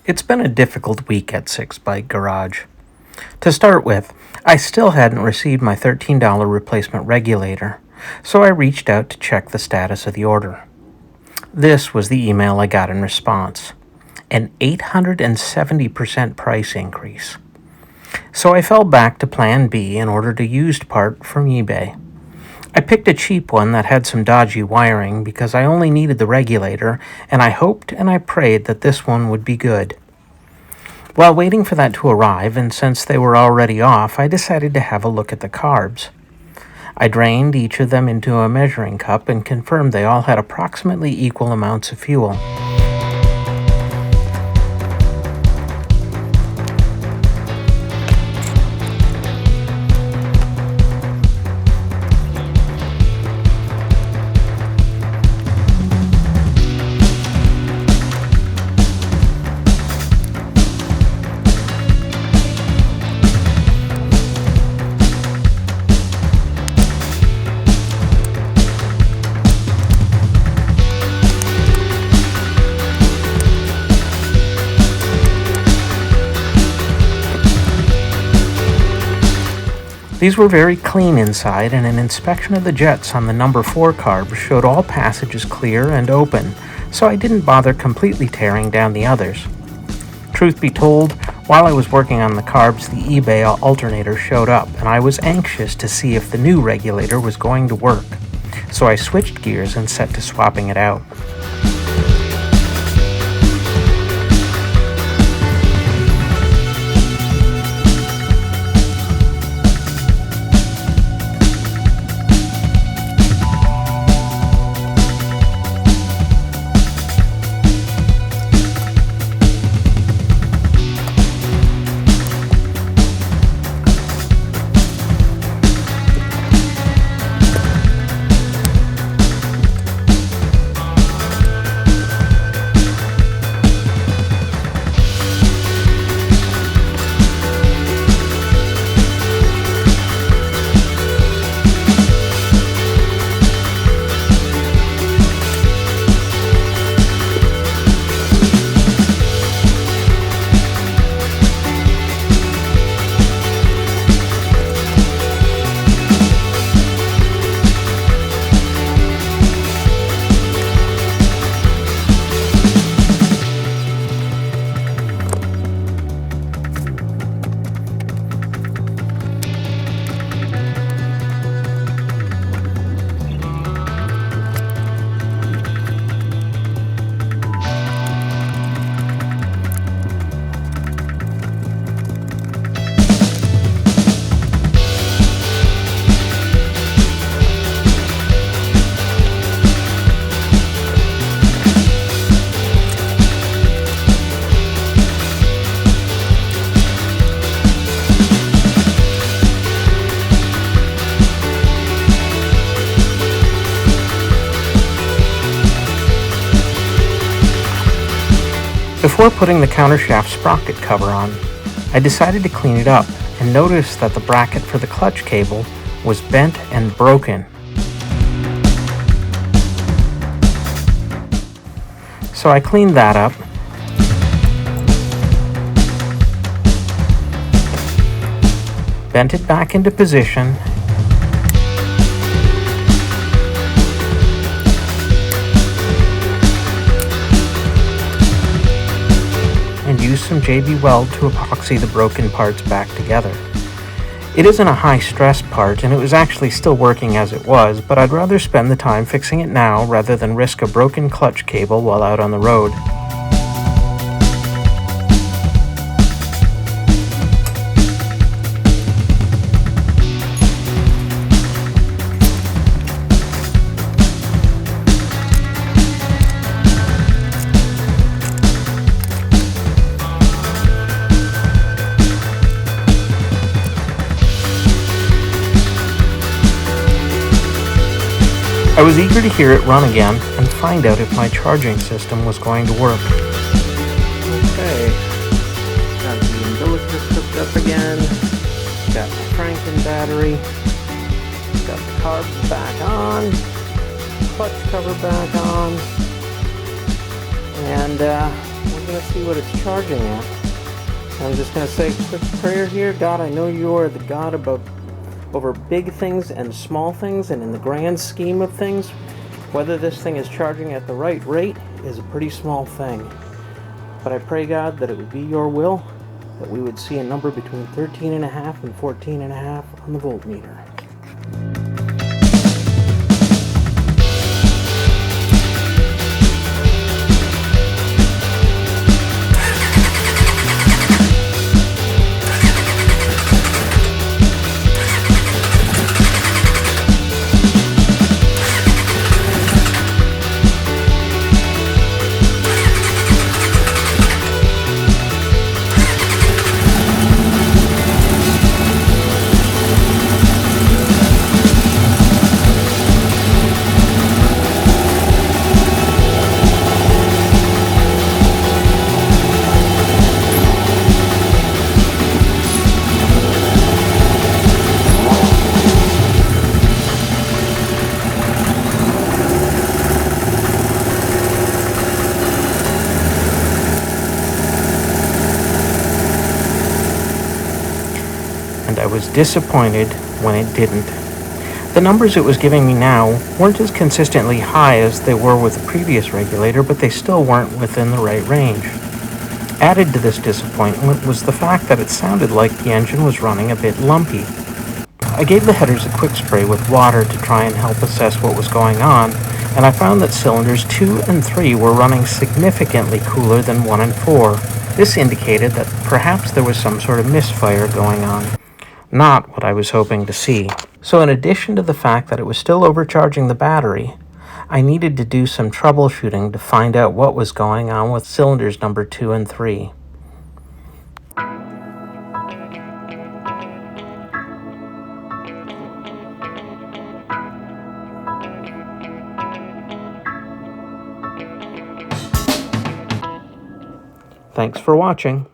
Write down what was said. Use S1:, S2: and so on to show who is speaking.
S1: It's been a difficult week at Six Bike Garage. To start with, I still hadn't received my $13 replacement regulator, so I reached out to check the status of the order. This was the email I got in response: an 870% price increase. So I fell back to Plan B and ordered a used part from eBay. I picked a cheap one that had some dodgy wiring because I only needed the regulator, and I hoped and I prayed that this one would be good. While waiting for that to arrive, and since they were already off, I decided to have a look at the carbs. I drained each of them into a measuring cup and confirmed they all had approximately equal amounts of fuel. These were very clean inside, and an inspection of the jets on the number 4 carb showed all passages clear and open, so I didn't bother completely tearing down the others. Truth be told, while I was working on the carbs, the eBay alternator showed up, and I was anxious to see if the new regulator was going to work, so I switched gears and set to swapping it out. Before putting the countershaft sprocket cover on, I decided to clean it up and noticed that the bracket for the clutch cable was bent and broken. So I cleaned that up, bent it back into position, and used some JB Weld to epoxy the broken parts back together. It isn't a high-stress part, and it was actually still working as it was, but I'd rather spend the time fixing it now rather than risk a broken clutch cable while out on the road. I was eager to hear it run again and find out if my charging system was going to work. Okay, got the umbilicus hooked up again, got the cranking battery, got the carbs back on, clutch cover back on, and we're we're going to see what it's charging at. I'm just going to say a quick prayer here. God, I know you are the God over big things and small things, and in the grand scheme of things, whether this thing is charging at the right rate is a pretty small thing. But I pray, God, that it would be your will, that we would see a number between 13.5 and 14.5 on the voltmeter. And I was disappointed when it didn't. The numbers it was giving me now weren't as consistently high as they were with the previous regulator, but they still weren't within the right range. Added to this disappointment was the fact that it sounded like the engine was running a bit lumpy. I gave the headers a quick spray with water to try and help assess what was going on, and I found that cylinders 2 and 3 were running significantly cooler than 1 and 4. This indicated that perhaps there was some sort of misfire going on. Not what I was hoping to see. So in addition to the fact that it was still overcharging the battery, I needed to do some troubleshooting to find out what was going on with cylinders number 2 and 3. Thanks for watching.